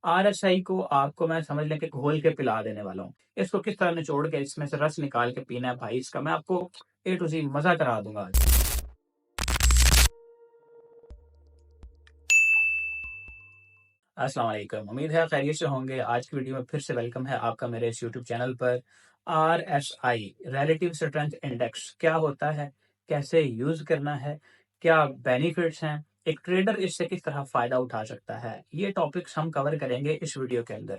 RSI को आपको मैं समझ लें कि घोल के पिला देने वाला हूँ। इसको किस तरह निचोड़ के इसमें से रस निकाल के पीना है भाई इसका मैं आपको ए टू ज़ेड मज़ा करा दूँगा आज। अस्सलाम वालेकुम। उम्मीद है खैरियत से होंगे। आज की वीडियो में फिर से वेलकम है आपका मेरे इस यूट्यूब चैनल पर। आरएसआई रिलेटिव स्ट्रेंथ इंडेक्स क्या होता है? कैसे यूज़ करना है? क्या बेनिफिट्स हैं? एक ट्रेडर इससे किस तरह फ़ायदा उठा सकता है? ये टॉपिक्स हम कवर करेंगे इस वीडियो के अंदर।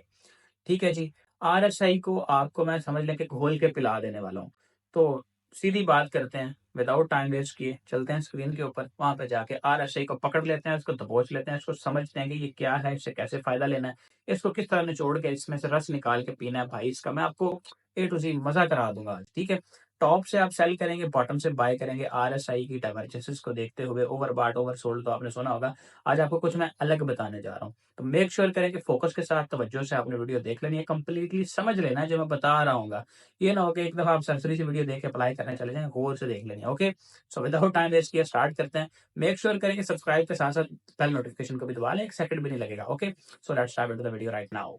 ठीक है जी। आरएसआई को आपको मैं समझ लें कि घोल के पिला देने वाला हूँ। तो सीधी बात करते हैं, विदाउट टाइम वेस्ट किए चलते हैं स्क्रीन के ऊपर, वहाँ पे जाके आरएसआई को पकड़ लेते हैं, इसको दबोच लेते हैं, इसको समझते हैं कि ये क्या है, इससे कैसे फ़ायदा लेना है, इसको किस तरह निचोड़ के इसमें से रस निकाल के पीना है भाई इसका मैं आपको ए टू ज़ेड मज़ा करा दूँगा आज, ठीक है? टॉप से आप सेल करेंगे, बॉटम से बाय करेंगे, आरएसआई की डाइवर्जेंसेस को देखते हुए ओवरबॉट, ओवरसोल्ड तो आपने सुना होगा। आज आपको कुछ मैं अलग बताने जा रहा हूँ। तो मेक श्योर करें कि फोकस के साथ तवज्जो से आपने वीडियो देख लेनी है, कंप्लीटली समझ लेना है जो मैं बता रहा हूँ। ये ना हो कि एक दफा आप सरसरी सी वीडियो देख के अप्लाई करने चले जाएं, गौर से देख लेनी है। Okay, so without time waste किया स्टार्ट करते हैं। मेक श्योर करें कि सब्सक्राइब के साथ साथ बेल नोटिफिकेशन को भी दबा लें, एक सेकंड भी नहीं लगेगा। Okay, so let's start into the video right now.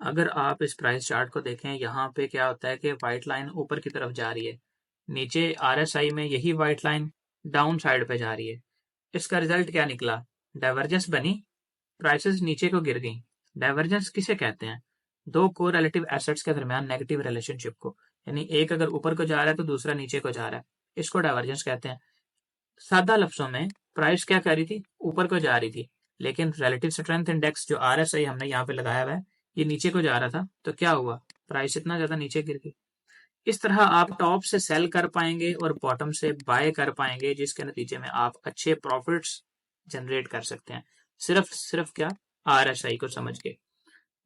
अगर आप इस प्राइस चार्ट को देखें, यहाँ पे क्या होता है कि व्हाइट लाइन ऊपर की तरफ जा रही है, नीचे आरएसआई में यही व्हाइट लाइन डाउन साइड पे जा रही है। इसका रिजल्ट क्या निकला? डाइवर्जेंस बनी, प्राइसेस नीचे को गिर गई। डाइवर्जेंस किसे कहते हैं? दो को रिलेटिव एसेट्स के दरमियान नेगेटिव रिलेशनशिप को, यानी एक अगर ऊपर को जा रहा है तो दूसरा नीचे को जा रहा है, इसको डाइवर्जेंस कहते हैं। सादा लफ्जों में प्राइस क्या कर रही थी? ऊपर को जा रही थी, लेकिन रिलेटिव स्ट्रेंथ इंडेक्स जो आरएसआई हमने यहाँ पे लगाया हुआ है, ये नीचे को जा रहा था, तो क्या हुआ? प्राइस इतना ज्यादा नीचे गिर गई। इस तरह आप टॉप से सेल कर पाएंगे और बॉटम से बाय कर पाएंगे, जिसके नतीजे में आप अच्छे प्रॉफिट्स जनरेट कर सकते हैं। सिर्फ सिर्फ क्या? आरएसआई को समझ के।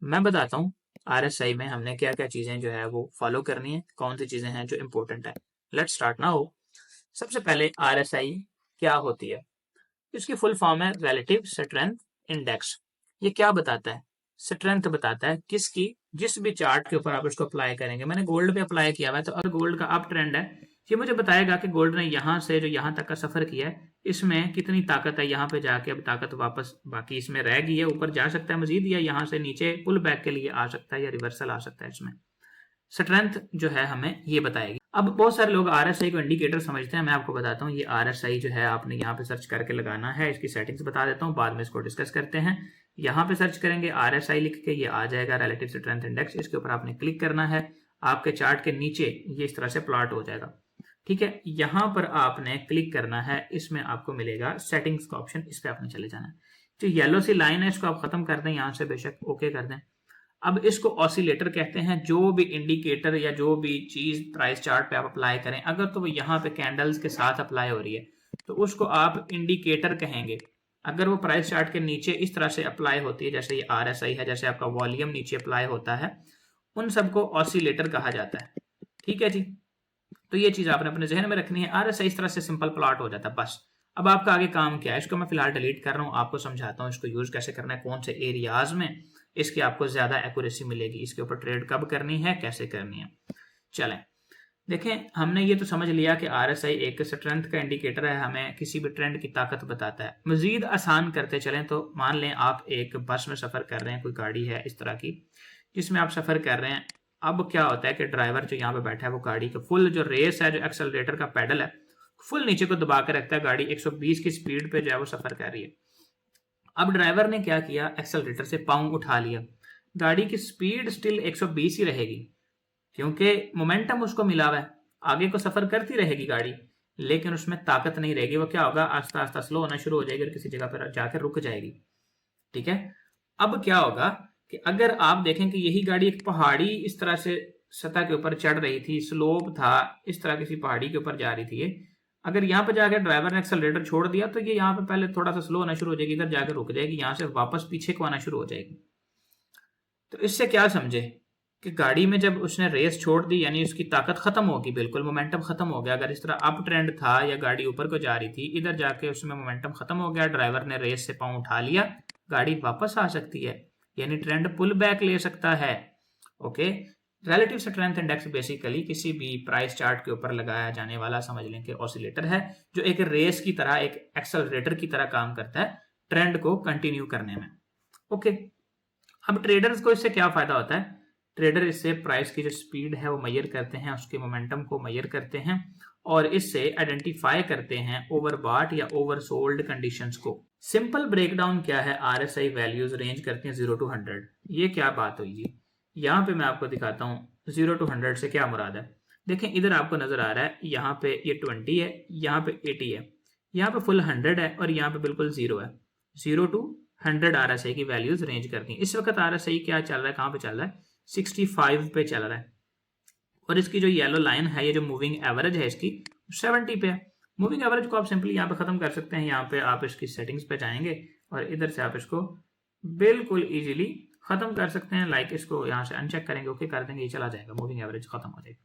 मैं बताता हूँ आरएसआई में हमने क्या क्या चीजें जो है वो फॉलो करनी है, कौन सी चीजें हैं जो इंपॉर्टेंट है। Let's start now. सबसे पहले आरएसआई क्या होती है? इसकी फुल फॉर्म है रिलेटिव स्ट्रेंथ इंडेक्स। ये क्या बताता है? स्ट्रेंथ बताता है किसकी? जिस भी चार्ट के ऊपर आप इसको अप्लाई करेंगे, मैंने गोल्ड पे अप्लाई किया हुआ है, तो अगर गोल्ड का अप ट्रेंड है, ये मुझे बताएगा कि गोल्ड ने यहाँ से जो यहाँ तक का सफर किया है, इसमें कितनी ताकत है। यहाँ पे जाके अब ताकत वापस बाकी इसमें रह गई है, ऊपर जा सकता है मजीद, या यहाँ से नीचे पुल बैक के लिए आ सकता है, या रिवर्सल आ सकता है। इसमें स्ट्रेंथ जो है हमें ये बताएगी। अब बहुत सारे लोग आरएसआई को इंडिकेटर समझते हैं, मैं आपको बताता हूँ ये आरएसआई जो है आपने यहाँ पे सर्च करके लगाना है। इसकी सेटिंग्स बता देता हूँ, बाद में इसको डिस्कस करते हैं। यहाँ पे सर्च करेंगे आरएसआई लिख के, ये आ जाएगा रिलेटिव स्ट्रेंथ इंडेक्स। इसके ऊपर आपने क्लिक करना है, आपके चार्ट के नीचे ये इस तरह से प्लॉट हो जाएगा। ठीक है, यहाँ पर आपने क्लिक करना है, इसमें आपको मिलेगा सेटिंग्स का ऑप्शन, इस पर आपने चले जाना है। जो येलो सी लाइन है इसको आप खत्म कर दें, यहाँ से बेशक ओके कर दें। अब इसको ऑसिलेटर कहते हैं। जो भी इंडिकेटर या जो भी चीज प्राइस चार्ट पे आप अप्लाई करें, अगर तो वो यहाँ पे कैंडल्स के साथ अप्लाई हो रही है तो उसको आप इंडिकेटर कहेंगे। अगर वो प्राइस चार्ट के नीचे इस तरह से अप्लाई होती है, जैसे ये आरएसआई है, जैसे आपका वॉल्यूम नीचे अप्लाई होता है, उन सबको ऑसिलेटर कहा जाता है। ठीक है जी, तो ये चीज आपने अपने जहन में रखनी है। आरएसआई इस तरह से सिंपल प्लॉट हो जाता है बस। अब आपका आगे काम क्या है, इसको मैं फिलहाल डिलीट कर रहा हूँ, आपको समझाता हूँ इसको यूज कैसे करना है, कौन से एरियाज में इसकी आपको ज्यादा एक्यूरेसी मिलेगी, इसके ऊपर ट्रेड कब करनी है, कैसे करनी है। चलें देखें, हमने ये तो समझ लिया कि आरएसआई एक स्ट्रेंथ का इंडिकेटर है, हमें किसी भी ट्रेंड की ताकत बताता है। मजीद आसान करते चलें तो मान लें आप एक बस में सफर कर रहे हैं, कोई गाड़ी है इस तरह की जिसमें आप सफर कर रहे हैं। अब क्या होता है कि ड्राइवर जो यहाँ पे बैठा है वो गाड़ी का फुल जो रेस है, जो एक्सेलरेटर का पेडल है, फुल नीचे को दबा के रखता है। गाड़ी 120 की स्पीड पे जो है वो सफर कर रही है। अब ड्राइवर ने क्या किया, एक्सेलरेटर से पाँव उठा लिया, गाड़ी की स्पीड स्टिल 120 ही रहेगी, क्योंकि मोमेंटम उसको मिला हुआ है, आगे को सफर करती रहेगी गाड़ी, लेकिन उसमें ताकत नहीं रहेगी। वो क्या होगा, आस्ता आस्ता स्लो होना शुरू हो जाएगी और किसी जगह पर जाकर रुक जाएगी। ठीक है, अब क्या होगा कि अगर आप देखें कि यही गाड़ी एक पहाड़ी इस तरह से सतह के ऊपर चढ़ रही थी, स्लोप था, इस तरह किसी पहाड़ी के ऊपर जा रही थी, अगर यहाँ पे जाकर ड्राइवर ने एक्सेलरेटर छोड़ दिया तो ये यहाँ पे पहले थोड़ा सा स्लो होना शुरू हो जाएगी, इधर जाकर रुक जाएगी, यहाँ से वापस पीछे को आना शुरू हो जाएगी। तो इससे क्या समझे कि गाड़ी में जब उसने रेस छोड़ दी, यानी उसकी ताकत खत्म होगी, बिल्कुल मोमेंटम खत्म हो गया। अगर इस तरह अप ट्रेंड था या गाड़ी ऊपर को जा रही थी, इधर जाके उसमें मोमेंटम खत्म हो गया, ड्राइवर ने रेस से पाँव उठा लिया, गाड़ी वापस आ सकती है, यानी ट्रेंड पुल बैक ले सकता है। Okay, relative strength index basically किसी भी प्राइस चार्ट के ऊपर लगाया जाने वाला समझ लें कि ऑसिलेटर है, जो एक रेस की तरह, एक एक्सेलरेटर की तरह काम करता है ट्रेंड को कंटिन्यू करने में। ओके, अब ट्रेडर्स को इससे क्या फायदा होता है, ट्रेडर इससे प्राइस की जो स्पीड है वो मेजर करते हैं, उसके मोमेंटम को मेजर करते हैं और इससे आइडेंटिफाई करते हैं ओवरबॉट या ओवरसोल्ड कंडीशंस को। सिंपल ब्रेकडाउन क्या है, आरएसआई वैल्यूज रेंज करती हैं 0 to 100। ये क्या बात हुई जी, यहाँ पे मैं आपको दिखाता हूँ 0 to 100 से क्या मुराद है। देखें इधर आपको नजर आ रहा है, यहाँ पे ये 20 है, यहाँ पे 80 है, यहाँ पे फुल 100 है और यहाँ पे बिल्कुल 0 है। 0 to 100 आरएसआई की वैल्यूज रेंज करती हैं। इस वक्त आरएसआई क्या चल रहा है, कहाँ पे चल रहा है, 65 पे चल रहा है और इसकी जो येलो लाइन है, ये जो मूविंग एवरेज है इसकी 70 पे है। मूविंग एवरेज को आप सिंपली यहाँ पे खत्म कर सकते हैं, यहाँ पे आप इसकी सेटिंग्स पे जाएंगे और इधर से आप इसको बिल्कुल इजीली खत्म कर सकते हैं। लाइक इसको यहाँ से अनचेक करेंगे, ओके कर देंगे, ये चला जाएगा, मूविंग एवरेज खत्म हो जाएगी।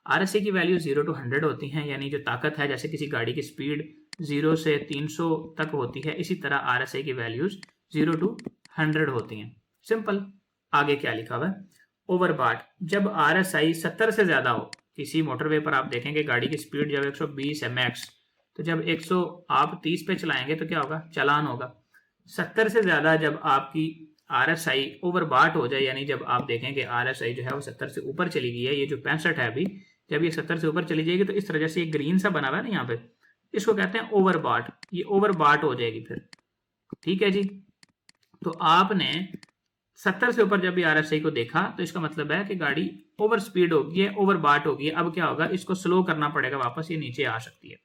आरएसआई की वैल्यू 0 to 100 होती हैं, यानी जो ताकत है, जैसे किसी गाड़ी की स्पीड 0 से 300 तक होती है, इसी तरह आरएसआई की वैल्यूज 0 to 100 होती हैं। सिंपल। आगे क्या लिखा हुआ है, ओवरबॉट, जब आरएसआई 70 से ज्यादा हो, किसी मोटरवे पर आप देखेंगे गाड़ी की स्पीड जब 120 है मैक्स, तो जब 100 आप 30 पे चलाएंगे तो क्या होगा, चालान होगा। 70 से ज्यादा जब आपकी आरएसआई ओवरबॉट हो जाए, यानी जब आप देखें कि आरएसआई जो है वो 70 से ऊपर चली गई है, ये जो 65 है अभी, जब ये 70 से ऊपर चली जाएगी तो इस तरह से ये ग्रीन सा बना हुआ है ना यहाँ पे, इसको कहते हैं ओवरबॉट, ये ओवरबॉट हो जाएगी फिर। ठीक है जी, तो आपने 70 से ऊपर जब भी आरएसआई को देखा तो इसका मतलब है कि गाड़ी ओवर स्पीड होगी है, ओवरबॉट होगी है। अब क्या होगा, इसको स्लो करना पड़ेगा, वापस ये नीचे आ सकती है।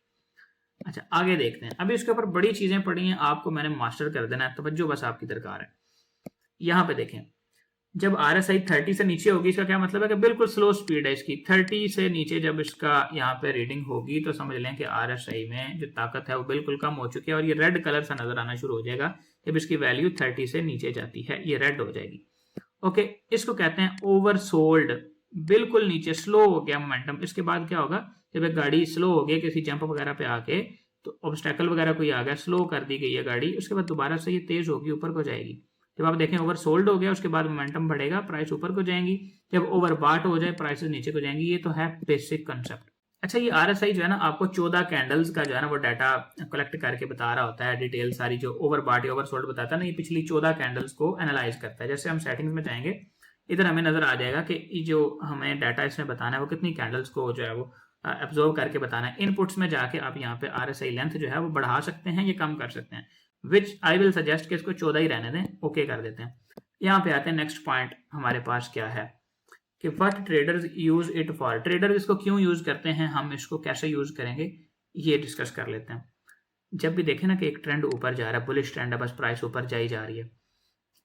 अच्छा आगे देखते हैं, अभी इसके ऊपर बड़ी चीजें पड़ी हैं, आपको मैंने मास्टर कर देना है, तवज्जो बस आपकी दरकार है। यहां पे देखें, जब आरएसआई 30 से नीचे होगी, इसका क्या मतलब है कि बिल्कुल स्लो स्पीड है इसकी। 30 से नीचे जब इसका यहाँ पे रीडिंग होगी तो समझ लें कि आरएसआई में जो ताकत है वो बिल्कुल कम हो चुकी है और ये रेड कलर सा नजर आना शुरू हो जाएगा जब इसकी वैल्यू 30 से नीचे जाती है, ये रेड हो जाएगी। ओके, इसको कहते हैं ओवरसोल्ड, बिल्कुल नीचे स्लो हो गया मोमेंटम। इसके बाद क्या होगा, जब एक गाड़ी स्लो हो गई किसी जंप वगैरह पे आके, तो ऑब्स्टेकल वगैरह कोई आ गया, स्लो कर दी गई है गाड़ी, उसके बाद दोबारा से ये तेज होगी, ऊपर को जाएगी। जब आप देखें ओवर सोल्ड हो गया, उसके बाद मोमेंटम बढ़ेगा, प्राइस ऊपर को जाएंगी। जब ओवर बॉट हो जाए, प्राइसेस नीचे को जाएंगी। ये तो है बेसिक कंसेप्ट। अच्छा, ये आरएसआई जो है ना, आपको 14 कैंडल्स का जो है ना वो डाटा कलेक्ट करके बता रहा होता है, डिटेल सारी जो ओवर बॉट या ओवर सोल्ड बताता है ना, ये पिछली 14 कैंडल्स को एनालाइज करता है। जैसे हम सेटिंग्स में जाएंगे, इधर हमें नजर आ जाएगा कि जो हमें डाटा इसमें बताना है वो कितनी कैंडल्स को जो है वो एब्जॉर्व करके बताना है। इनपुट्स में जाके आप यहाँ पे आरएसआई लेंथ जो है वो बढ़ा सकते हैं, ये कम कर सकते हैं, विच आई विल सजेस्ट कि इसको 14 ही रहने दें, ओके कर देते हैं। यहाँ पे आते हैं, नेक्स्ट पॉइंट हमारे पास क्या है कि what traders use it for, trader इसको क्यों यूज करते हैं, हम इसको कैसे यूज करेंगे, ये डिस्कस कर लेते हैं। जब भी देखें ना कि एक ट्रेंड ऊपर जा रहा है, बुलिश ट्रेंड है, बस प्राइस ऊपर जाई जा रही है,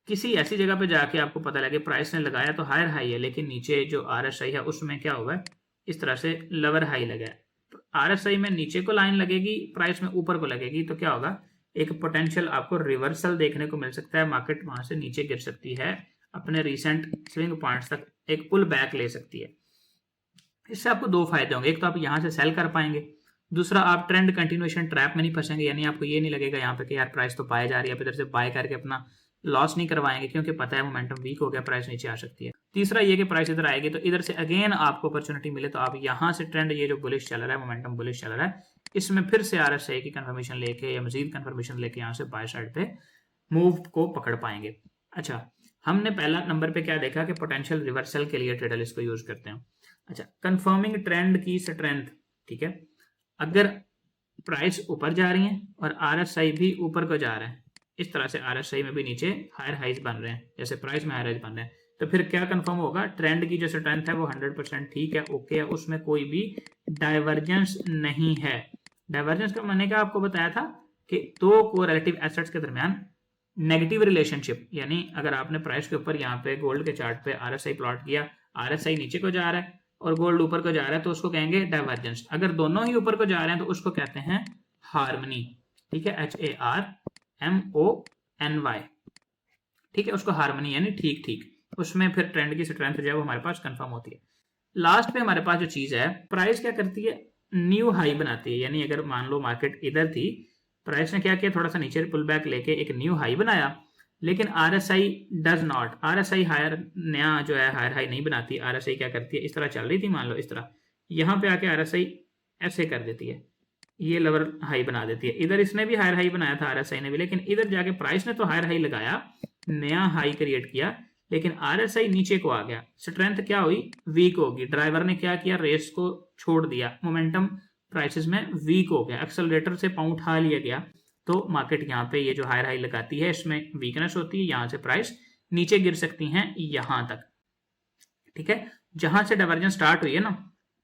किसी ऐसी जगह पे जाके आपको पता लगे प्राइस ने लगाया तो हायर हाई है, लेकिन नीचे जो आरएसआई है उसमें क्या हुआ है, इस तरह से लोअर हाई लगा है। आरएसआई में नीचे को लाइन लगेगी, प्राइस में ऊपर को लगेगी, तो क्या होगा, एक पोटेंशियल आपको रिवर्सल देखने को मिल सकता है, मार्केट वहां से नीचे गिर सकती है, अपने रिसेंट स्विंग पॉइंट्स तक एक पुल बैक ले सकती है। इससे आपको दो फायदे होंगे, एक तो आप यहां से सेल कर पाएंगे, दूसरा आप ट्रेंड कंटिन्यूएशन ट्रैप में नहीं फंसेंगे, यानी आपको ये नहीं लगेगा यहाँ पे कि यार प्राइस तो पाए जा रही है, इधर से बाय करके अपना लॉस नहीं करवाएंगे, क्योंकि पता है मोमेंटम वीक हो गया, प्राइस नीचे आ सकती है। तीसरा ये कि प्राइस इधर आएगी तो इधर से अगेन आपको अपॉर्चुनिटी मिले तो आप यहां से ट्रेंड, ये जो बुलिश चल रहा है, मोमेंटम बुलिश चल रहा है, इसमें फिर से आरएसआई की कंफर्मेशन लेके या मजीद कंफर्मेशन लेके यहाँ से बाय साइड पे मूव को पकड़ पाएंगे। अच्छा, हमने पहला नंबर पे क्या देखा कि पोटेंशियल रिवर्सल के लिए ट्रेडर इसको यूज करते हैं। अच्छा, कंफर्मिंग ट्रेंड की स्ट्रेंथ, ठीक है, अगर प्राइस ऊपर जा रही है और आरएसआई भी ऊपर को जा रहा है, इस तरह से आरएसआई में भी नीचे हायर हाइज बन रहे हैं, जैसे प्राइस में हायर हाइज बन रहे हैं, तो फिर क्या कंफर्म होगा, ट्रेंड की जो स्ट्रेंथ है वो 100% ठीक है, ओके है, उसमें कोई भी डाइवर्जेंस नहीं है। डाइवर्जेंस का मैंने क्या आपको बताया था कि दो को रिलेटिव एसेट्स के दरमियान नेगेटिव रिलेशनशिप, यानी अगर आपने प्राइस के ऊपर यहाँ पे गोल्ड के चार्ट पे आरएसआई प्लॉट किया, आरएसआई नीचे को जा रहा है और गोल्ड ऊपर को जा रहा है, तो उसको कहेंगे डाइवर्जेंस। अगर दोनों ही ऊपर को जा रहे हैं तो उसको कहते हैं हार्मनी, ठीक है, HARMONY, ठीक है, उसको हार्मनी यानी ठीक ठीक, उसमें फिर ट्रेंड की स्ट्रेंथ जो है वो हमारे पास कंफर्म होती है। लास्ट पे हमारे पास जो चीज है, प्राइस क्या करती है, न्यू हाई बनाती है, यानी अगर मान लो मार्केट इधर थी, प्राइस ने क्या किया, थोड़ा सा नीचे पुल बैक लेके एक न्यू हाई बनाया, लेकिन RSI does not, RSI higher नया जो है हायर हाई नहीं बनाती। आरएसआई क्या करती है, इस तरह चल रही थी मान लो इस तरह, यहाँ पे आके आरएसआई ऐसे कर देती है, ये लोअर हाई बना देती है। इधर इसने भी हायर हाई बनाया था आरएसआई ने भी, लेकिन इधर जाके प्राइस ने तो हायर हाई लगाया, नया हाई क्रिएट किया, लेकिन RSI नीचे को आ गया, स्ट्रेंथ क्या हुई, वीक होगी। ड्राइवर ने क्या किया, रेस को छोड़ दिया, मोमेंटम प्राइसेस में वीक हो गया, एक्सेलरेटर से पांव उठा लिया गया, तो मार्केट यहाँ पे ये जो हायर हाई लगाती है इसमें वीकनेस होती है, यहाँ से प्राइस नीचे गिर सकती हैं यहां तक। ठीक है, जहां से डाइवर्जेंस स्टार्ट हुई है ना,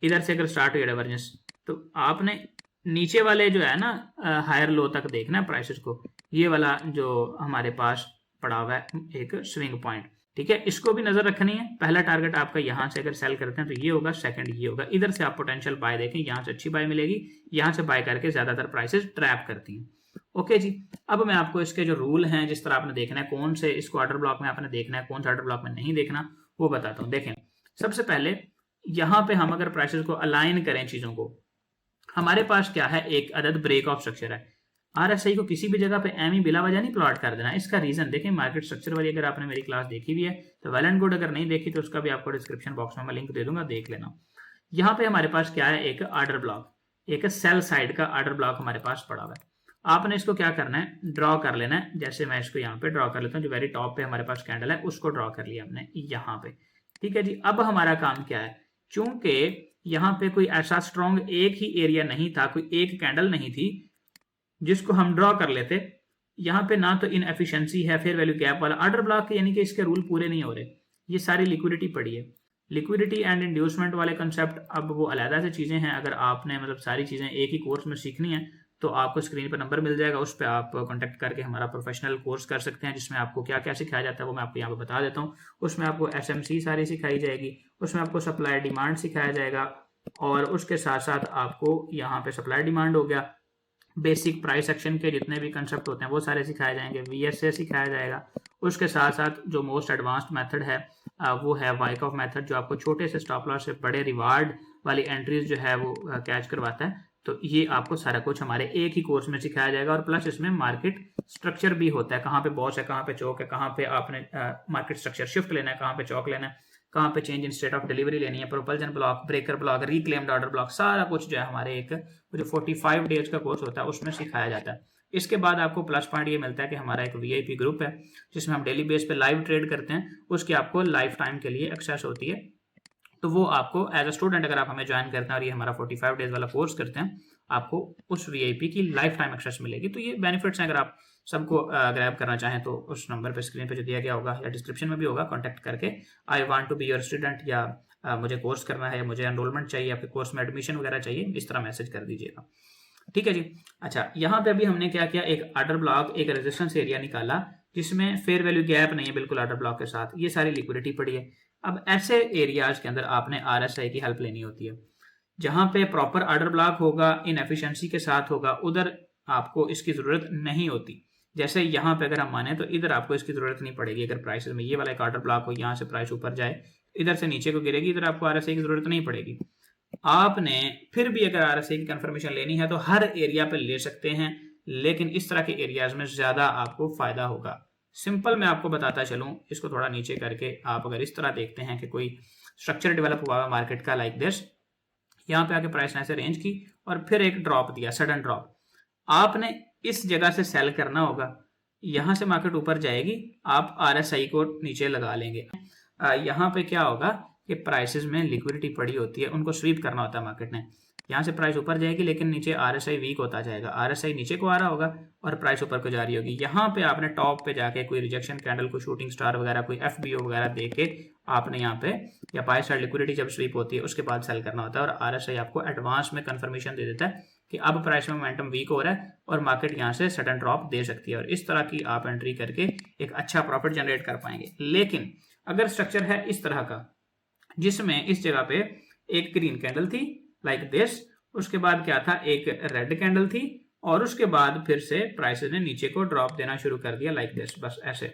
इधर से अगर स्टार्ट हुई है डाइवर्जेंस, तो आपने नीचे वाले जो है ना हायर लो तक देखना है प्राइसेस को, ये वाला जो हमारे पास पड़ा हुआ है एक स्विंग पॉइंट। ठीक है, इसको भी नजर रखनी है। पहला टारगेट आपका यहां से अगर सेल करते हैं तो ये होगा, सेकंड ये होगा। इधर से आप पोटेंशियल बाय देखें, यहां से अच्छी बाय मिलेगी, यहां से बाय करके ज्यादातर प्राइसेस ट्रैप करती हैं। ओके जी, अब मैं आपको इसके जो रूल हैं, जिस तरह आपने देखना है, कौन से इसको ऑर्डर ब्लॉक में आपने देखना है, कौन सा ऑर्डर ब्लॉक में नहीं देखना, वो बताता हूँ। देखें, सबसे पहले यहां पे हम अगर प्राइसेस को अलाइन करें चीजों को, हमारे पास क्या है, एक अदद ब्रेक ऑफ स्ट्रक्चर है। RSI को किसी भी जगह पे एम ही बिला वजह नहीं प्लॉट कर देना। इसका रीजन देखें, मार्केट स्ट्रक्चर वाली अगर आपने मेरी क्लास देखी भी है तो वेल एंड गुड, अगर नहीं देखी तो उसका भी आपको डिस्क्रिप्शन बॉक्स में मैं लिंक दे दूंगा, देख लेना। यहाँ पे हमारे पास क्या है, एक ऑर्डर ब्लॉक, एक सेल साइड का ऑर्डर ब्लॉक हमारे पास पड़ा हुआ है। आपने इसको क्या करना है, ड्रॉ कर लेना है। जैसे मैं इसको यहाँ पे ड्रॉ कर लेता हूँ, जो वेरी टॉप पे हमारे पास कैंडल है उसको ड्रॉ कर लिया हमने यहाँ पे। ठीक है जी, अब हमारा काम क्या है, चूंकि यहाँ पे कोई ऐसा स्ट्रॉन्ग एक ही एरिया नहीं था, कोई एक कैंडल नहीं थी जिसको हम ड्रॉ कर लेते, यहाँ पे ना तो इनएफिशिएंसी है, फिर वैल्यू गैप वाला ऑर्डर ब्लॉक, यानी कि इसके रूल पूरे नहीं हो रहे। ये सारी लिक्विडिटी पड़ी है। लिक्विडिटी एंड इंड्यूसमेंट वाले कंसेप्ट अब वो अलग से चीजें हैं। अगर आपने मतलब सारी चीजें एक ही कोर्स में सीखनी है तो आपको स्क्रीन पर नंबर मिल जाएगा, उस पर आप कॉन्टैक्ट करके हमारा प्रोफेशनल कोर्स कर सकते हैं, जिसमें आपको क्या क्या सिखाया जाता है वो मैं आपको यहाँ पे बता देता हूँ। उसमें आपको SMC सारी सिखाई जाएगी, उसमें आपको सप्लाई डिमांड सिखाया जाएगा, और उसके साथ साथ आपको यहाँ पे सप्लाई डिमांड हो गया, बेसिक प्राइस एक्शन के जितने भी कंसेप्ट होते हैं वो सारे सिखाए जाएंगे, VSA सिखाया जाएगा। उसके साथ साथ जो मोस्ट एडवांस्ड मेथड है वो है वाइकॉफ मेथड, जो आपको छोटे से स्टॉप लॉस से बड़े रिवार्ड वाली एंट्रीज जो है वो कैच करवाता है। तो ये आपको सारा कुछ हमारे एक ही कोर्स में सिखाया जाएगा, और प्लस इसमें मार्केट स्ट्रक्चर भी होता है, कहाँ पे बॉस है, कहाँ पे चौक है, कहाँ पे आपने मार्केट स्ट्रक्चर शिफ्ट लेना है, कहाँ पे चौक लेना है, कहाँ पे change in state of delivery लेनी है, propulsion block, breaker block, reclaimed order block, सारा कुछ जो है हमारे एक जो 45 डेज का कोर्स होता है उसमें सिखाया जाता है। इसके बाद आपको प्लस पॉइंट ये मिलता है कि हमारा एक VIP ग्रुप है जिसमें हम डेली बेस पे लाइव ट्रेड करते हैं, उसकी आपको लाइफ टाइम के लिए एक्सेस होती है। तो वो आपको एज अ स्टूडेंट अगर आप हमें ज्वाइन करते हैं और ये हमारा 45 डेज वाला कोर्स करते हैं, आपको उस VIP की लाइफ टाइम एक्सेस मिलेगी। तो ये बेनिफिट्स हैं, अगर आप सबको ग्रैब करना चाहें तो उस नंबर पे स्क्रीन पे जो दिया गया होगा या डिस्क्रिप्शन में भी होगा, कॉन्टैक्ट करके I want to be your student, या मुझे कोर्स करना है, या मुझे एनरोलमेंट चाहिए, आपके कोर्स में एडमिशन वगैरह चाहिए, इस तरह मैसेज कर दीजिएगा। ठीक है जी। अच्छा, यहाँ पे अभी हमने क्या किया, एक ऑर्डर ब्लॉक, एक रेजिस्टेंस एरिया निकाला जिसमें फेयर वैल्यू गैप नहीं है बिल्कुल ऑर्डर ब्लॉक के साथ, ये सारी लिक्विडिटी पड़ी है। अब ऐसे एरियाज के अंदर आपने RSI की हेल्प लेनी होती है। जहां पे प्रॉपर ऑर्डर ब्लॉक होगा, इनएफिशिएंसी के साथ होगा, उधर आपको इसकी जरूरत नहीं होती। जैसे यहाँ पे अगर हम माने तो इधर आपको इसकी जरूरत नहीं पड़ेगी। अगर प्राइसेस में ये वाला एक ऑर्डर ब्लॉक हो, यहाँ से प्राइस ऊपर जाए, इधर से नीचे को गिरेगी, इधर आपको RSI की जरूरत नहीं पड़ेगी। आपने फिर भी अगर RSI की कंफर्मेशन लेनी है तो हर एरिया पे ले सकते हैं, लेकिन इस तरह के एरियाज में ज्यादा आपको फायदा होगा। सिंपल मैं आपको बताता चलूं, इसको थोड़ा नीचे करके आप अगर इस तरह देखते हैं कि कोई स्ट्रक्चर डेवलप हुआ है मार्केट का लाइक दिस, यहाँ पे आके प्राइस ने ऐसे रेंज की और फिर एक ड्रॉप दिया, सडन ड्रॉप, आपने इस जगह से सेल करना होगा। यहां से मार्केट ऊपर जाएगी, आप RSI को नीचे लगा लेंगे। यहाँ पे क्या होगा कि प्राइसेस में लिक्विडिटी पड़ी होती है, उनको स्वीप करना होता है मार्केट ने। यहाँ से प्राइस ऊपर जाएगी लेकिन नीचे RSI वीक होता जाएगा, RSI नीचे को आ रहा होगा और प्राइस ऊपर को जा रही होगी। यहाँ पे आपने टॉप पे जाके कोई रिजेक्शन कैंडल, कोई शूटिंग स्टार वगैरह, कोई FBO वगैरह देके आपने यहाँ पे, या बाय साइड लिक्विडिटी जब स्वीप होती है उसके बाद सेल करना होता है, और RSI आपको एडवांस में कंफर्मेशन दे देता है कि अब प्राइस में मोमेंटम वीक हो रहा है और मार्केट यहाँ से सडन ड्रॉप दे सकती है, और इस तरह की आप एंट्री करके एक अच्छा प्रॉफिट जनरेट कर पाएंगे। लेकिन अगर स्ट्रक्चर है इस तरह का जिसमें इस जगह पे एक ग्रीन कैंडल थी लाइक दिस, उसके बाद क्या था, एक रेड कैंडल थी, और उसके बाद फिर से प्राइसेस ने नीचे को ड्रॉप देना शुरू कर दिया लाइक दिस, बस ऐसे।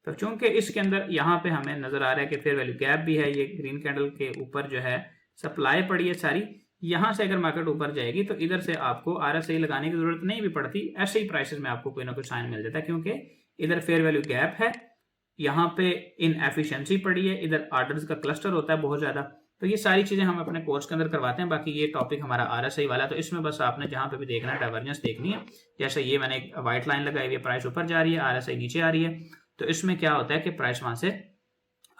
तो चूंकि इसके अंदर यहाँ पे हमें नजर आ रहा है कि फेयर वैल्यू गैप भी है, ये ग्रीन कैंडल के ऊपर जो है सप्लाई पड़ी है सारी, यहाँ से अगर मार्केट ऊपर जाएगी तो इधर से आपको RSI लगाने की जरूरत नहीं भी पड़ती, ऐसे ही प्राइसेस में आपको कोई ना कोई साइन मिल जाता है, क्योंकि इधर फेयर वैल्यू गैप है, यहाँ पे इनएफिशिएंसी पड़ी है, इधर ऑर्डर्स का क्लस्टर होता है बहुत ज्यादा। तो ये सारी चीजें हम अपने कोर्स के अंदर करवाते हैं। बाकी ये टॉपिक हमारा RSI वाला, तो इसमें बस आपने जहां पे भी देखना है डाइवर्जेंस देखनी है। जैसे ये मैंने एक व्हाइट लाइन लगाई हुई है, प्राइस ऊपर जा रही है, RSI नीचे आ रही है, तो इसमें क्या होता है कि प्राइस वहां से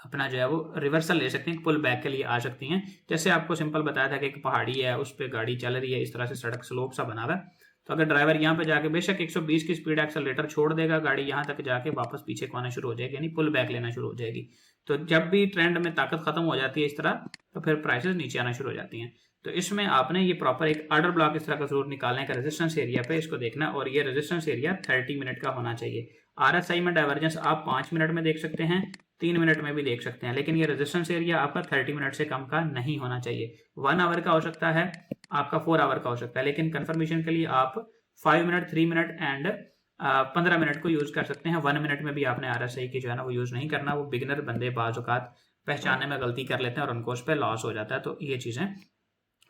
अपना जो है वो रिवर्सल ले सकती हैं, पुल बैक के लिए आ सकती हैं। जैसे आपको सिंपल बताया था कि एक पहाड़ी है, उस पर गाड़ी चल रही है, इस तरह से सड़क स्लोप सा बना हुआ है, तो अगर ड्राइवर यहाँ पे जाके बेशक 120 की स्पीड एक्सेलरेटर छोड़ देगा, गाड़ी यहाँ तक जाके वापस पीछे को आना शुरू हो जाएगी, यानी पुल बैक लेना शुरू हो जाएगी। तो जब भी ट्रेंड में ताकत खत्म हो जाती है इस तरह, तो फिर प्राइसेस नीचे आना शुरू हो जाती हैं। तो इसमें आपने ये प्रॉपर एक ऑर्डर ब्लॉक इस तरह का जरूर निकालने का रेजिस्टेंस एरिया पे इसको देखना, और ये रेजिस्टेंस एरिया 30 मिनट का होना चाहिए। RSI में डाइवर्जेंस आप 5 मिनट में देख सकते हैं, 3 मिनट में भी देख सकते हैं, लेकिन ये रेजिस्टेंस एरिया आपका 30 मिनट से कम का नहीं होना चाहिए। 1 आवर का हो सकता है, आपका 4 आवर का हो सकता है, लेकिन कंफर्मेशन के लिए आप 5 मिनट, 3 मिनट एंड 15 मिनट को यूज कर सकते हैं। 1 मिनट में भी आपने RSI की जो है ना वो यूज नहीं करना, वो बिगिनर बंदे बाज़ औक़ात पहचानने में गलती कर लेते हैं और उनको उस पर लॉस हो जाता है। तो ये चीज़ें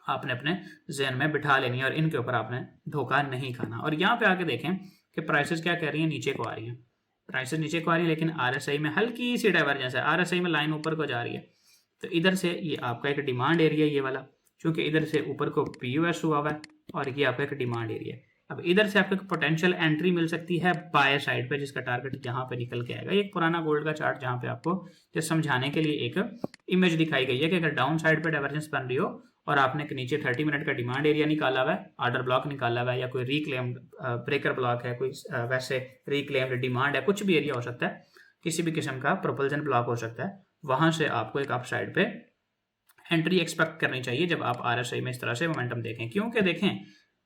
आपने अपने जहन में बिठा लेनी है और इनके ऊपर आपने धोखा नहीं खाना। और यहाँ पे आके देखें कि प्राइसेस क्या कह रही हैं, नीचे को आ रही हैं, प्राइसेस नीचे को आ रही है, लेकिन RSI में हल्की सी डाइवर्जेंस है, RSI में लाइन ऊपर को जा रही है। तो इधर से ये आपका एक डिमांड एरिया ये वाला, क्योंकि इधर से ऊपर को PUS हुआ हुआ है और ये आपका एक डिमांड एरिया है। अब इधर से आपको पोटेंशियल एंट्री मिल सकती है बाय साइड पे, जिसका टारगेट जहां पे निकल के आएगा। ये एक पुराना गोल्ड का चार्ट जहां पे आपको जस्ट समझाने के लिए एक इमेज दिखाई गई है कि अगर डाउन साइड पे डाइवर्जेंस बन रही हो और आपने नीचे 30 मिनट का डिमांड एरिया निकाला हुआ है, ऑर्डर ब्लॉक निकाला हुआ है, या कोई रिक्लेम्ड ब्रेकर ब्लॉक है, कोई वैसे रिक्लेम्ड डिमांड है, कुछ भी एरिया हो सकता है, किसी भी किस्म का प्रोपल्जन ब्लॉक हो सकता है, वहां से आपको एक अप साइड पे एंट्री एक्सपेक्ट करनी चाहिए जब आप RSI में इस तरह से मोमेंटम देखें। क्योंकि देखें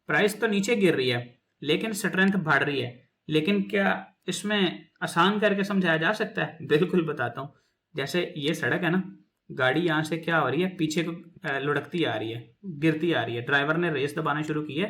प्राइस तो नीचे गिर रही है लेकिन स्ट्रेंथ बढ़ रही है, लेकिन क्या इसमें आसान करके समझाया जा सकता है? बिल्कुल बताता हूँ। जैसे ये सड़क है ना, गाड़ी यहाँ से क्या हो रही है, पीछे को लुढ़कती आ रही है, गिरती आ रही है, ड्राइवर ने रेस दबाना शुरू की है,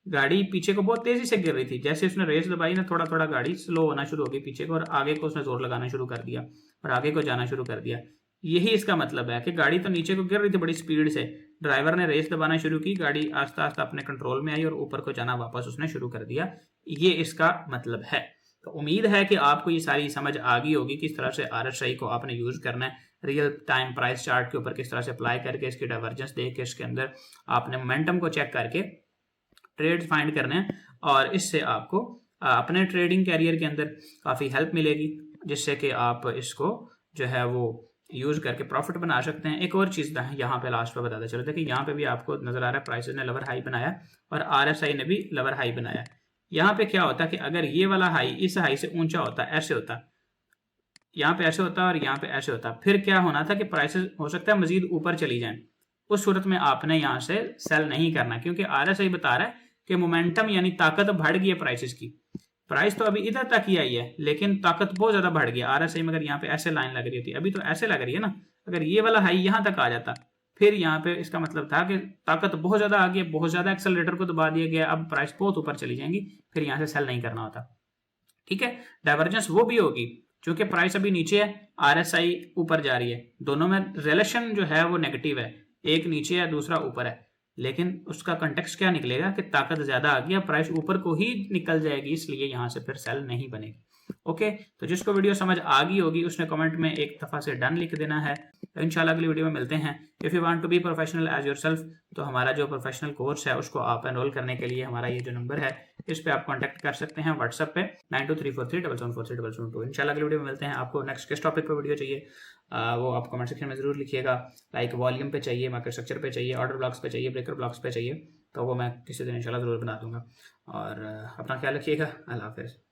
गाड़ी पीछे को बहुत तेजी से गिर रही थी, जैसे उसने रेस दबाई ना थोड़ा थोड़ा गाड़ी स्लो होना शुरू हो गई पीछे को, और आगे को उसने जोर लगाना शुरू कर दिया और आगे को जाना शुरू कर दिया। यही इसका मतलब है कि गाड़ी तो नीचे को गिर रही थी बड़ी स्पीड से, ड्राइवर ने रेस दबाना शुरू की, गाड़ी आस्ता आस्ता अपने कंट्रोल में आई और ऊपर को जाना वापस उसने शुरू कर दिया। ये इसका मतलब है। तो उम्मीद है कि आपको ये सारी समझ आ गई होगी किस तरह से RSI को आपने यूज करना है, रियल टाइम प्राइस चार्ट के ऊपर किस तरह से अप्लाई करके इसकी डाइवर्जेंस देख के इसके अंदर आपने मोमेंटम को चेक करके ट्रेड फाइंड करने हैं, और इससे आपको अपने ट्रेडिंग कैरियर के अंदर काफ़ी हेल्प मिलेगी, जिससे कि आप इसको जो है वो यूज करके प्रॉफिट बना सकते हैं। एक और चीज़ यहाँ पे लास्ट पे बताते चलो, देखिए यहाँ पे भी आपको नजर आ रहा है प्राइसेस ने लोअर हाई बनाया और RSI ने भी लोअर हाई बनाया। यहाँ पे क्या होता है कि अगर ये वाला हाई इस हाई से ऊंचा होता, ऐसे होता, यहाँ पे ऐसे होता और यहाँ पे ऐसे होता, फिर क्या होना था कि प्राइसेस हो सकता है मजीद ऊपर चली जाएं। उस सूरत में आपने यहाँ से सेल नहीं करना, क्योंकि RSI बता रहा है कि मोमेंटम यानी ताकत बढ़ गई है प्राइसेस की। प्राइस तो अभी इधर तक ही आई है लेकिन ताकत बहुत ज्यादा बढ़ गई। RSI में अगर यहाँ पे ऐसे लाइन लग रही होती, अभी तो ऐसे लग रही है ना, अगर ये वाला हाई यहाँ तक आ जाता, फिर यहाँ पे इसका मतलब था कि ताकत बहुत ज्यादा आ गई, बहुत ज्यादा एक्सेलरेटर को दबा दिया गया, अब प्राइस बहुत ऊपर चली जाएंगी, फिर यहाँ से सेल नहीं करना होता। ठीक है, डाइवर्जेंस वो भी होगी क्योंकि प्राइस अभी नीचे है, RSI ऊपर जा रही है, दोनों में रिलेशन जो है वो नेगेटिव है, एक नीचे है दूसरा ऊपर है, लेकिन उसका कंटेक्स्ट क्या निकलेगा कि ताकत ज्यादा आ गई, प्राइस ऊपर को ही निकल जाएगी, इसलिए यहां से फिर सेल नहीं बनेगी। ओके, तो जिसको वीडियो समझ आ गई होगी उसने कमेंट में एक दफा से डन लिख देना है। तो इंशाल्लाह अगली वीडियो में मिलते हैं। If you want to be professional as yourself, तो हमारा जो प्रोफेशनल कोर्स है उसको आप एनरोल करने के लिए हमारा ये जो नंबर है इस पे आप कांटेक्ट कर सकते हैं व्हाट्सएप पे 9234377432। इंशाल्लाह अगली वीडियो में मिलते हैं। आपको नेक्स्ट किस टॉपिक पे वीडियो चाहिए वो आप कमेंट सेक्शन में जरूर लिखिएगा। लाइक वॉल्यूम पे चाहिए, मार्केट स्ट्रक्चर पे चाहिए, ऑर्डर ब्लॉक्स पे चाहिए, ब्रेकर ब्लॉक्स पे चाहिए, तो वो मैं किसी दिन इंशाल्लाह जरूर बना दूंगा। और अपना ख्याल रखिएगा। अल्लाह हाफिज़।